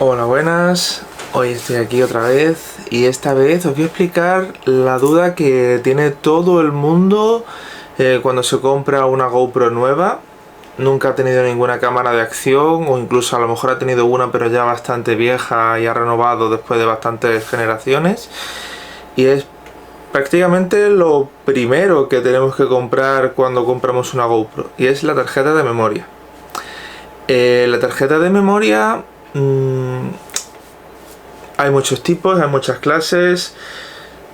Hola, buenas. Hoy estoy aquí otra vez y esta vez os voy a explicar la duda que tiene todo el mundo cuando se compra una GoPro nueva. Nunca ha tenido ninguna cámara de acción, o incluso a lo mejor ha tenido una pero ya bastante vieja y ha renovado después de bastantes generaciones. Y es prácticamente lo primero que tenemos que comprar cuando compramos una GoPro, y es la tarjeta de memoria. La tarjeta de memoria... hay muchos tipos, hay muchas clases.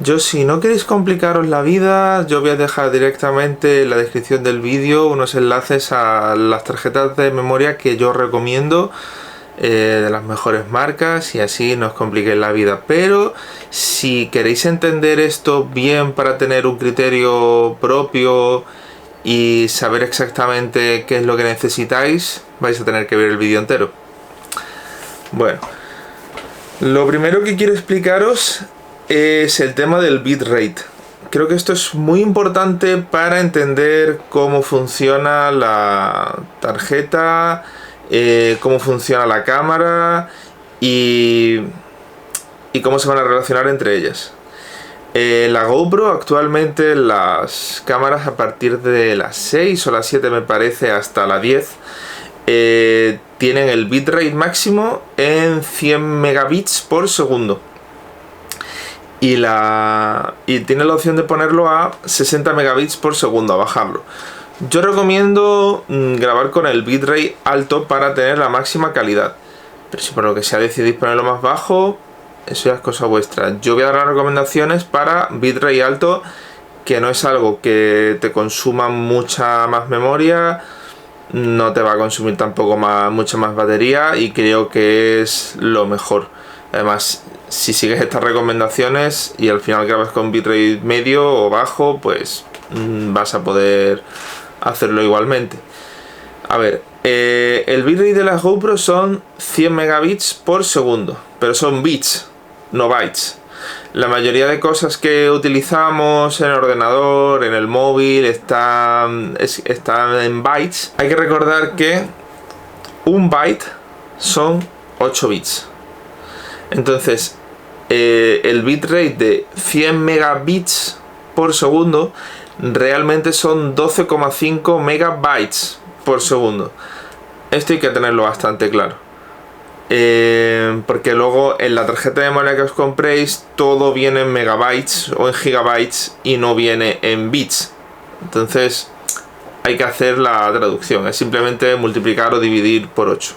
Yo, si no queréis complicaros la vida, yo voy a dejar directamente en la descripción del vídeo unos enlaces a las tarjetas de memoria que yo recomiendo, de las mejores marcas, y así no os compliquéis la vida. Pero si queréis entender esto bien para tener un criterio propio y saber exactamente qué es lo que necesitáis, vais a tener que ver el vídeo entero. Bueno, lo primero que quiero explicaros es el tema del bitrate. Creo que esto es muy importante para entender cómo funciona la tarjeta, cómo funciona la cámara y cómo se van a relacionar entre ellas. La GoPro actualmente, las cámaras a partir de las 6 o las 7 me parece hasta la 10 tienen el bitrate máximo en 100 megabits por segundo, y tiene la opción de ponerlo a 60 megabits por segundo, a bajarlo. Yo recomiendo grabar con el bitrate alto para tener la máxima calidad, pero si por lo que sea decidís ponerlo más bajo, eso ya es cosa vuestra. Yo voy a dar las recomendaciones para bitrate alto, que no es algo que te consuma mucha más memoria, no te va a consumir tampoco mucha más batería, y creo que es lo mejor. Además, si sigues estas recomendaciones y al final grabas con bitrate medio o bajo, pues vas a poder hacerlo igualmente. A ver, el bitrate de las GoPro son 100 megabits por segundo, pero son bits, no bytes. La mayoría de cosas que utilizamos en el ordenador, en el móvil, están en bytes. Hay que recordar que un byte son 8 bits. Entonces, el bitrate de 100 megabits por segundo realmente son 12,5 megabytes por segundo. Esto hay que tenerlo bastante claro. Porque luego en la tarjeta de memoria que os compréis todo viene en megabytes o en gigabytes y no viene en bits. Entonces hay que hacer la traducción, es simplemente multiplicar o dividir por 8.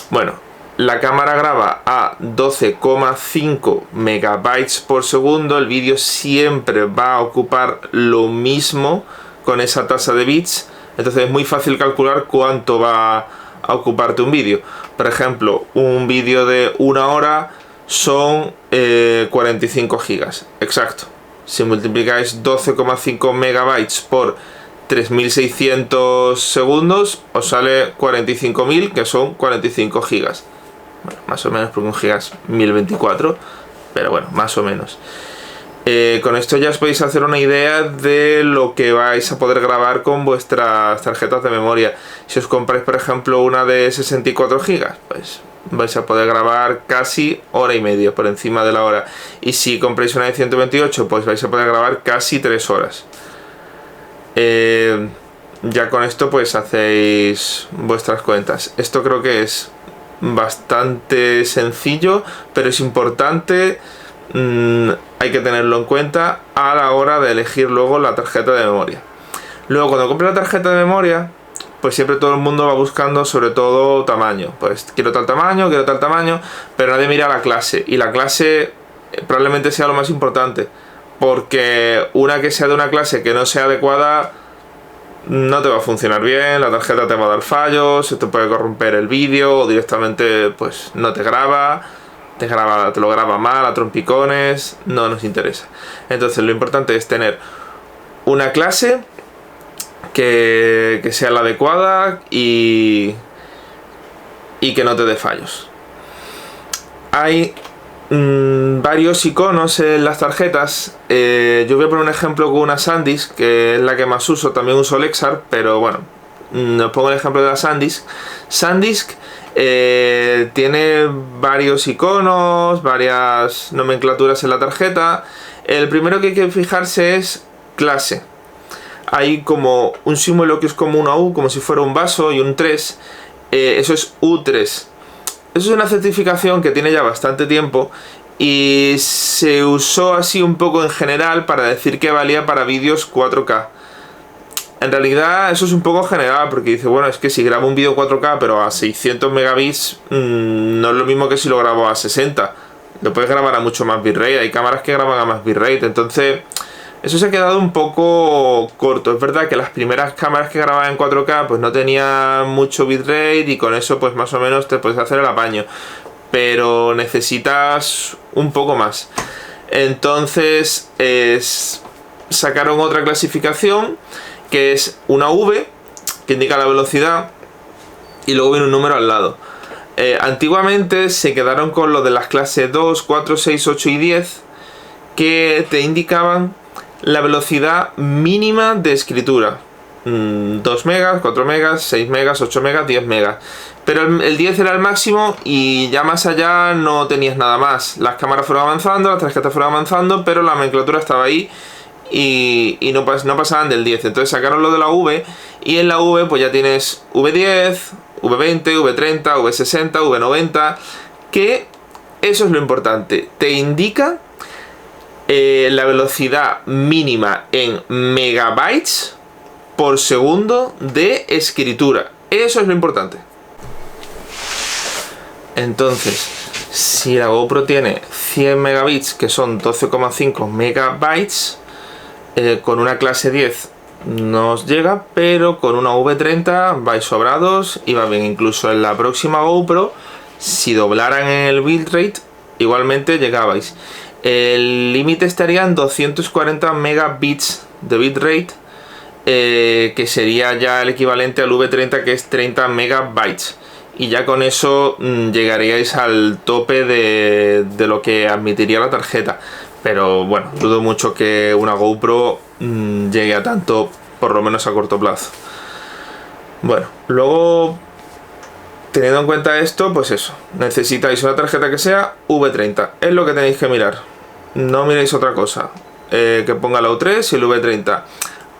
Bueno, la cámara graba a 12,5 megabytes por segundo. El vídeo siempre va a ocupar lo mismo con esa tasa de bits, entonces es muy fácil calcular cuánto va a ocuparte un vídeo. Por ejemplo, un vídeo de 1 hora son 45 gigas, exacto. Si multiplicáis 12,5 megabytes por 3600 segundos, os sale 45.000, que son 45 gigas. Bueno, más o menos, porque un giga es 1024, pero bueno, más o menos. Con esto ya os podéis hacer una idea de lo que vais a poder grabar con vuestras tarjetas de memoria. Si os compráis, por ejemplo, una de 64 gigas, pues vais a poder grabar casi hora y media, por encima de la hora. Y si compráis una de 128, pues vais a poder grabar casi 3 horas. Ya con esto pues hacéis vuestras cuentas. Esto creo que es bastante sencillo, pero es importante. Hay que tenerlo en cuenta a la hora de elegir luego la tarjeta de memoria. Luego, cuando compres la tarjeta de memoria, pues siempre todo el mundo va buscando sobre todo tamaño. Pues quiero tal tamaño, pero nadie mira la clase. Y la clase probablemente sea lo más importante, porque una que sea de una clase que no sea adecuada no te va a funcionar bien, la tarjeta te va a dar fallos, se te puede corromper el vídeo, o directamente pues no te graba. Te lo graba mal, a trompicones, no nos interesa. Entonces lo importante es tener una clase que sea la adecuada y que no te dé fallos. Hay varios iconos en las tarjetas. Yo voy a poner un ejemplo con una SanDisk, que es la que más uso. También uso Lexar, pero bueno, os pongo el ejemplo de la SanDisk. SanDisk tiene varios iconos, varias nomenclaturas en la tarjeta. El primero que hay que fijarse es clase. Hay como un símbolo que es como una U, como si fuera un vaso, y un 3. Eso es U3. Eso es una certificación que tiene ya bastante tiempo y se usó así un poco en general para decir que valía para vídeos 4K. En realidad eso es un poco general, porque dice, bueno, es que si grabo un vídeo 4K pero a 600 megabits no es lo mismo que si lo grabo a 60. Lo puedes grabar a mucho más bitrate, hay cámaras que graban a más bitrate, entonces eso se ha quedado un poco corto. Es verdad que las primeras cámaras que grababan en 4K pues no tenían mucho bitrate y con eso pues más o menos te puedes hacer el apaño, pero necesitas un poco más. Entonces sacaron otra clasificación que es una V, que indica la velocidad, y luego viene un número al lado. Antiguamente se quedaron con lo de las clases 2, 4, 6, 8 y 10, que te indicaban la velocidad mínima de escritura. 2 megas, 4 megas, 6 megas, 8 megas, 10 megas. Pero el 10 era el máximo y ya más allá no tenías nada más. Las cámaras fueron avanzando, las tarjetas fueron avanzando, pero la nomenclatura estaba ahí y no pasaban del 10. Entonces sacaron lo de la V y en la V pues ya tienes V10, V20, V30, V60, V90, que eso es lo importante. Te indica la velocidad mínima en megabytes por segundo de escritura. Eso es lo importante. Entonces, si la GoPro tiene 100 megabits, que son 12,5 megabytes, con una clase 10 no os llega, pero con una V30 vais sobrados y va bien. Incluso en la próxima GoPro, si doblaran el bitrate, igualmente llegabais. El límite estaría en 240 megabits de bitrate, que sería ya el equivalente al V30, que es 30 megabytes. Y ya con eso llegaríais al tope de lo que admitiría la tarjeta. Pero bueno, dudo mucho que una GoPro llegue a tanto, por lo menos a corto plazo. Bueno, luego, teniendo en cuenta esto, pues eso, necesitáis una tarjeta que sea V30. Es lo que tenéis que mirar. No miréis otra cosa. Que ponga la U3 y el V30.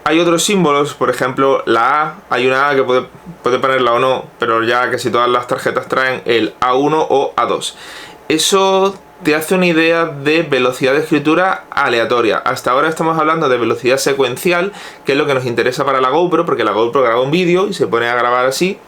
Hay otros símbolos, por ejemplo la A, hay una A que puede ponerla o no, pero ya casi todas las tarjetas traen el A1 o A2. Eso te hace una idea de velocidad de escritura aleatoria. Hasta ahora estamos hablando de velocidad secuencial, que es lo que nos interesa para la GoPro, porque la GoPro graba un vídeo y se pone a grabar así,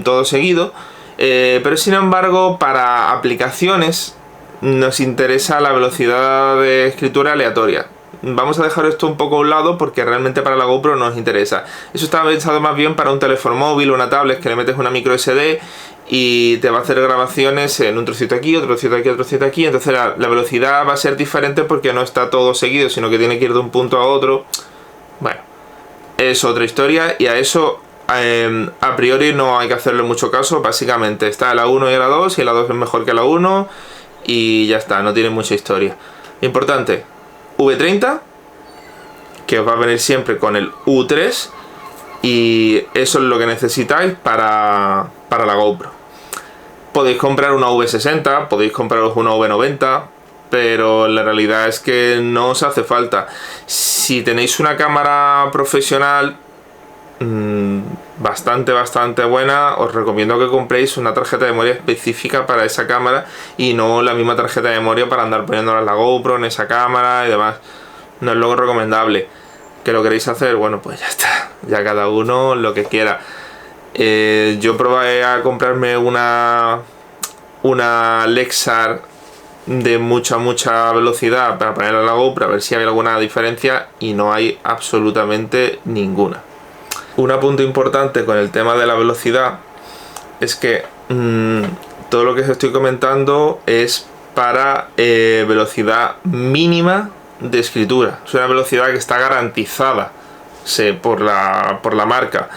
todo seguido. Pero sin embargo, para aplicaciones nos interesa la velocidad de escritura aleatoria. Vamos a dejar esto un poco a un lado porque realmente para la GoPro no nos interesa. Eso está pensado más bien para un teléfono móvil o una tablet, que le metes una micro SD y te va a hacer grabaciones en un trocito aquí, otro trocito aquí, otro trocito aquí. Entonces la velocidad va a ser diferente porque no está todo seguido, sino que tiene que ir de un punto a otro. Bueno, es otra historia y a eso a priori no hay que hacerle mucho caso. Básicamente está la 1 y la 2 y la 2 es mejor que la 1 y ya está, no tiene mucha historia. Importante, V30, que os va a venir siempre con el U3, y eso es lo que necesitáis para la GoPro. Podéis comprar una V60, podéis compraros una V90, pero la realidad es que no os hace falta. Si tenéis una cámara profesional bastante buena, os recomiendo que compréis una tarjeta de memoria específica para esa cámara y no la misma tarjeta de memoria para andar poniéndola en la GoPro, en esa cámara y demás. No es lo recomendable. ¿Que lo queréis hacer? Bueno, pues ya está, ya cada uno lo que quiera. Yo probé a comprarme una Lexar de mucha velocidad para ponerla en la GoPro a ver si había alguna diferencia y no hay absolutamente ninguna. Un punto importante con el tema de la velocidad es que todo lo que os estoy comentando es para velocidad mínima de escritura. Es una velocidad que está garantizada por la marca,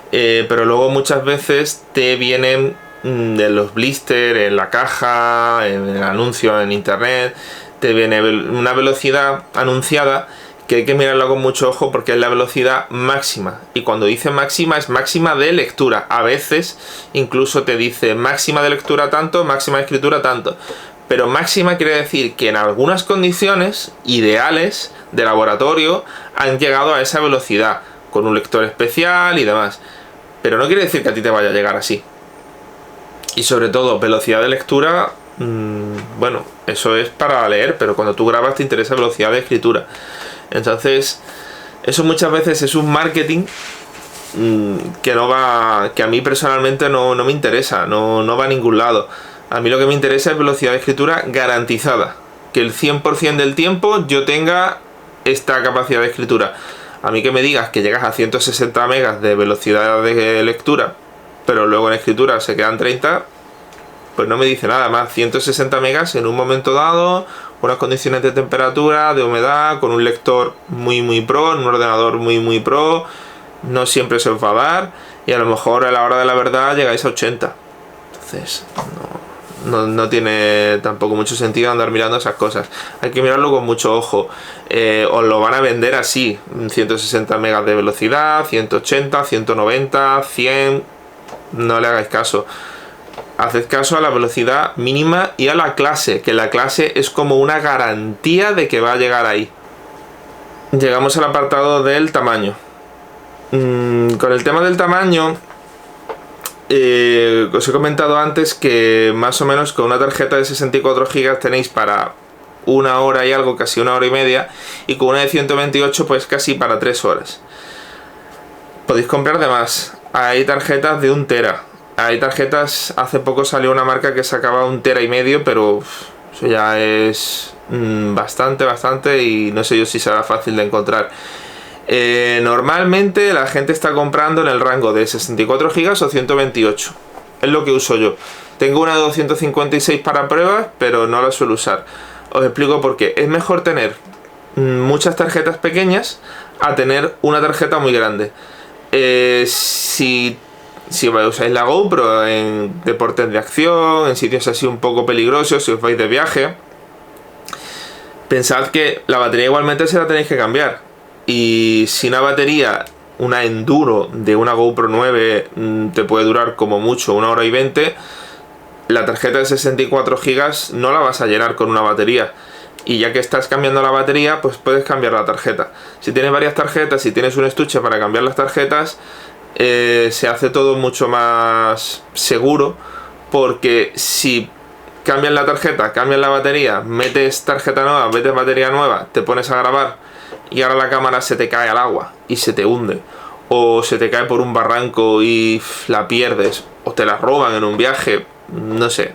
pero luego muchas veces te vienen de los blisters, en la caja, en el anuncio en internet, te viene una velocidad anunciada que hay que mirarlo con mucho ojo porque es la velocidad máxima, y cuando dice máxima es máxima de lectura. A veces incluso te dice máxima de lectura tanto, máxima de escritura tanto, pero máxima quiere decir que en algunas condiciones ideales de laboratorio han llegado a esa velocidad con un lector especial y demás, pero no quiere decir que a ti te vaya a llegar así. Y sobre todo velocidad de lectura, bueno, eso es para leer, pero cuando tú grabas te interesa velocidad de escritura. Entonces eso muchas veces es un marketing que a mí personalmente no me interesa, no va a ningún lado. A mí lo que me interesa es velocidad de escritura garantizada, que el 100% del tiempo yo tenga esta capacidad de escritura. A mí que me digas que llegas a 160 megas de velocidad de lectura, pero luego en escritura se quedan 30, pues no me dice nada más. 160 megas en un momento dado, unas condiciones de temperatura, de humedad, con un lector muy pro, en un ordenador muy pro, no siempre se os va a dar, y a lo mejor a la hora de la verdad llegáis a 80. Entonces no tiene tampoco mucho sentido andar mirando esas cosas. Hay que mirarlo con mucho ojo. Os lo van a vender así: 160 megas de velocidad, 180, 190, 100. No le hagáis caso. Haced caso a la velocidad mínima y a la clase, que la clase es como una garantía de que va a llegar ahí. Llegamos al apartado del tamaño. Con el tema del tamaño, os he comentado antes que más o menos con una tarjeta de 64 GB tenéis para una hora y algo, casi una hora y media, y con una de 128 pues casi para 3 horas. Podéis comprar de más. Hay tarjetas de 1 tera. Hay tarjetas, hace poco salió una marca que sacaba 1,5 tera, pero eso ya es bastante, y no sé yo si será fácil de encontrar. Normalmente la gente está comprando en el rango de 64 GB o 128. Es lo que uso yo. Tengo una de 256 para pruebas, pero no la suelo usar. Os explico por qué. Es mejor tener muchas tarjetas pequeñas a tener una tarjeta muy grande. Si usáis la GoPro en deportes de acción, en sitios así un poco peligrosos, si os vais de viaje, pensad que la batería igualmente se la tenéis que cambiar. Y si una batería, una Enduro de una GoPro 9 te puede durar como mucho 1 hora y 20, la tarjeta de 64 GB no la vas a llenar con una batería. Y ya que estás cambiando la batería, pues puedes cambiar la tarjeta. Si tienes varias tarjetas, si tienes un estuche para cambiar las tarjetas, se hace todo mucho más seguro, porque si cambias la tarjeta, cambias la batería, metes tarjeta nueva, metes batería nueva, te pones a grabar y ahora la cámara se te cae al agua y se te hunde, o se te cae por un barranco y la pierdes, o te la roban en un viaje, no sé,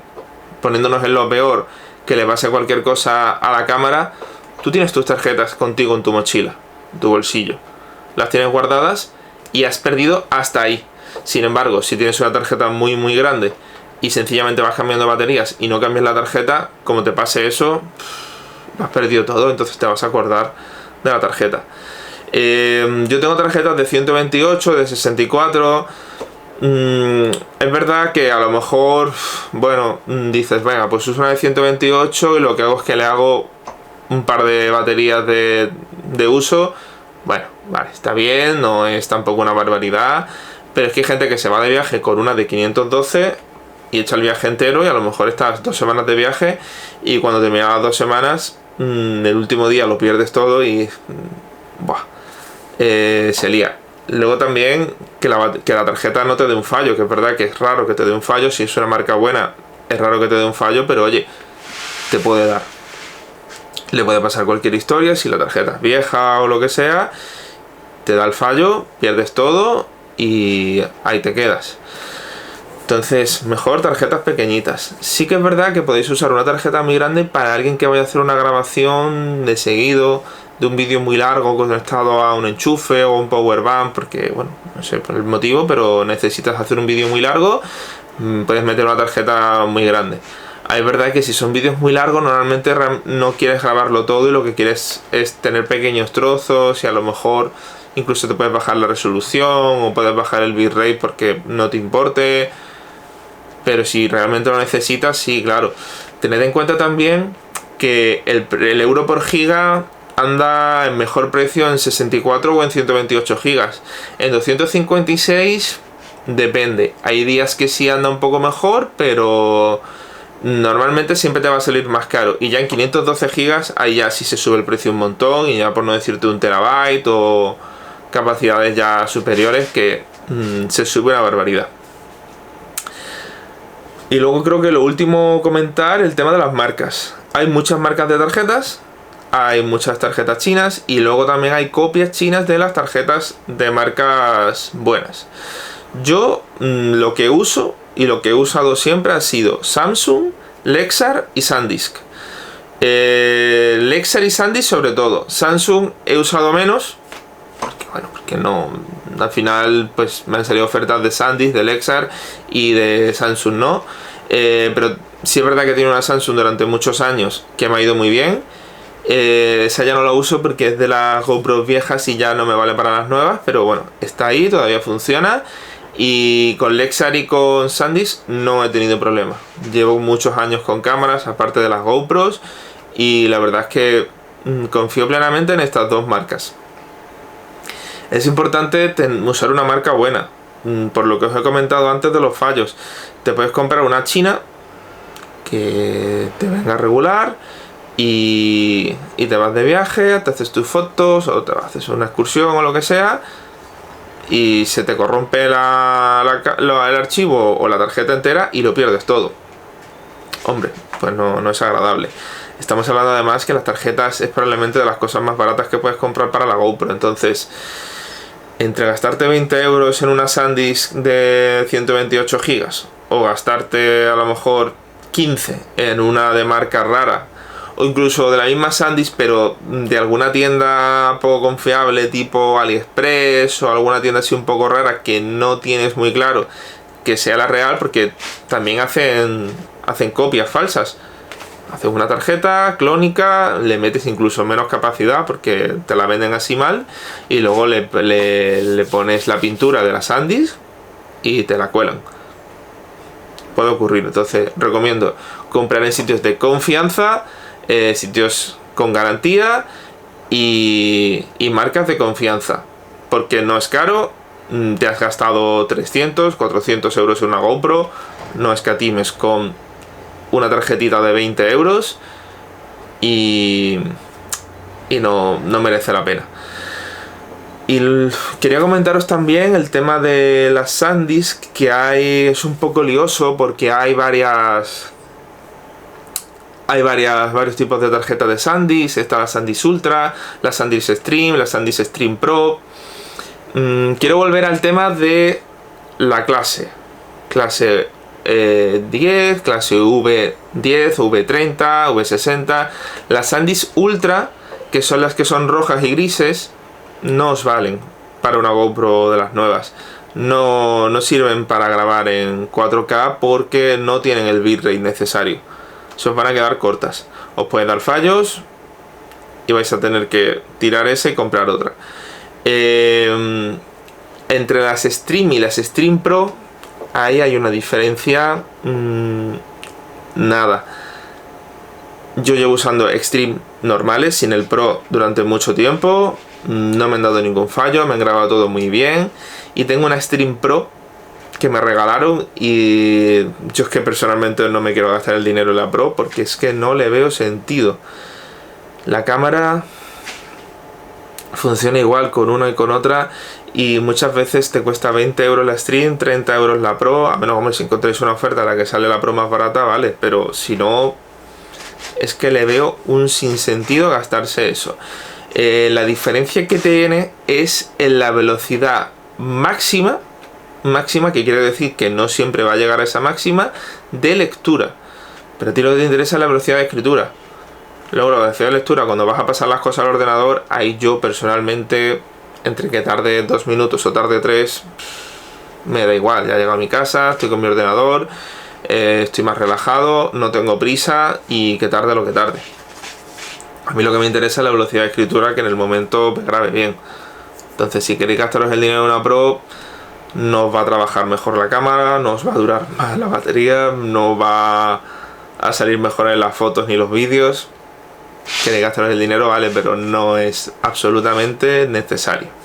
poniéndonos en lo peor, que le pase cualquier cosa a la cámara, tú tienes tus tarjetas contigo en tu mochila, en tu bolsillo, las tienes guardadas y has perdido hasta ahí. Sin embargo, si tienes una tarjeta muy grande y sencillamente vas cambiando baterías y no cambias la tarjeta, como te pase eso, has perdido todo, entonces te vas a acordar de la tarjeta. Yo tengo tarjetas de 128, de 64. Es verdad que a lo mejor, bueno, dices, venga, pues uso una de 128 y lo que hago es que le hago un par de baterías de uso. Bueno, vale, está bien, no es tampoco una barbaridad, pero es que hay gente que se va de viaje con una de 512 y echa el viaje entero, y a lo mejor estás 2 semanas de viaje y cuando terminas las 2 semanas, el último día lo pierdes todo y se lía. Luego también que la tarjeta no te dé un fallo, que es verdad que es raro que te dé un fallo. Si es una marca buena, es raro que te dé un fallo, pero oye, te puede dar. Le puede pasar cualquier historia, si la tarjeta es vieja o lo que sea, te da el fallo, pierdes todo y ahí te quedas. Entonces, mejor tarjetas pequeñitas. Sí que es verdad que podéis usar una tarjeta muy grande para alguien que vaya a hacer una grabación de seguido de un vídeo muy largo conectado a un enchufe o un power bank, porque, bueno, no sé por el motivo, pero necesitas hacer un vídeo muy largo, puedes meter una tarjeta muy grande. Es verdad que si son vídeos muy largos, normalmente no quieres grabarlo todo y lo que quieres es tener pequeños trozos, y a lo mejor incluso te puedes bajar la resolución o puedes bajar el bitrate porque no te importe. Pero si realmente lo necesitas, sí, claro. Tened en cuenta también que el euro por giga anda en mejor precio en 64 o en 128 gigas. En 256 depende. Hay días que sí anda un poco mejor, pero normalmente siempre te va a salir más caro. Y ya en 512 gigas ahí ya sí se sube el precio un montón, y ya por no decirte 1 TB o capacidades ya superiores que se sube una barbaridad. Y luego creo que lo último comentar, el tema de las marcas. Hay muchas marcas de tarjetas, hay muchas tarjetas chinas, y luego también hay copias chinas de las tarjetas de marcas buenas. Yo lo que uso y lo que he usado siempre ha sido Samsung, Lexar y SanDisk. Lexar y SanDisk sobre todo. Samsung he usado menos, porque no, al final pues me han salido ofertas de SanDisk, de Lexar y de Samsung no. Pero sí es verdad que tiene una Samsung durante muchos años que me ha ido muy bien. Esa ya no la uso porque es de las GoPro viejas y ya no me vale para las nuevas, pero bueno, está ahí, todavía funciona. Y con Lexar y con SanDisk no he tenido problema. Llevo muchos años con cámaras aparte de las GoPros, y la verdad es que confío plenamente en estas dos marcas. Es importante usar una marca buena, por lo que os he comentado antes de los fallos. Te puedes comprar una china que te venga regular y te vas de viaje, te haces tus fotos o te haces una excursión o lo que sea, y se te corrompe el archivo o la tarjeta entera y lo pierdes todo. Hombre, pues no es agradable. Estamos hablando además que las tarjetas es probablemente de las cosas más baratas que puedes comprar para la GoPro. Entonces, entre gastarte 20 euros en una SanDisk de 128 gigas o gastarte a lo mejor 15 en una de marca rara, o incluso de la misma SanDisk pero de alguna tienda poco confiable tipo AliExpress o alguna tienda así un poco rara que no tienes muy claro que sea la real, porque también hacen copias falsas. Haces una tarjeta clónica, le metes incluso menos capacidad porque te la venden así mal, y luego le pones la pintura de la SanDisk y te la cuelan. Puede ocurrir. Entonces recomiendo comprar en sitios de confianza, sitios con garantía y marcas de confianza, porque no es caro. Te has gastado 300, 400 euros en una GoPro, no escatimes con una tarjetita de 20 euros y no merece la pena. Y quería comentaros también el tema de las SanDisk, que es un poco lioso porque hay varios tipos de tarjetas de SanDisk. Está la SanDisk Ultra, la SanDisk Extreme, la SanDisk Extreme Pro. Quiero volver al tema de la clase 10, clase V10, V30, V60. Las SanDisk Ultra, que son las que son rojas y grises, no os valen para una GoPro de las nuevas. No sirven para grabar en 4K porque no tienen el bitrate necesario. Se os van a quedar cortas. Os puede dar fallos y vais a tener que tirar esa y comprar otra. Entre las Extreme y las Extreme Pro, ahí hay una diferencia nada. Yo llevo usando Extreme normales sin el Pro durante mucho tiempo, no me han dado ningún fallo, me han grabado todo muy bien, y tengo una Extreme Pro que me regalaron, y yo es que personalmente no me quiero gastar el dinero en la Pro porque es que no le veo sentido. La cámara funciona igual con una y con otra, y muchas veces te cuesta 20 euros la Extreme, 30 euros la Pro, a menos como si encontréis una oferta en la que sale la Pro más barata, vale, pero si no, es que le veo un sinsentido gastarse eso. La diferencia que tiene es en la velocidad máxima, que quiere decir que no siempre va a llegar a esa máxima de lectura, pero a ti lo que te interesa es la velocidad de escritura. Luego la velocidad de lectura, cuando vas a pasar las cosas al ordenador, ahí yo personalmente, entre que tarde 2 minutos o tarde 3, me da igual. Ya llego a mi casa, estoy con mi ordenador, estoy más relajado, no tengo prisa, y que tarde lo que tarde. A mí lo que me interesa es la velocidad de escritura, que en el momento me grabe bien. Entonces, si queréis gastaros el dinero en una Pro, no os va a trabajar mejor la cámara, no os va a durar más la batería, no va a salir mejor en las fotos ni los vídeos. queréis gastaros el dinero, vale, pero no es absolutamente necesario.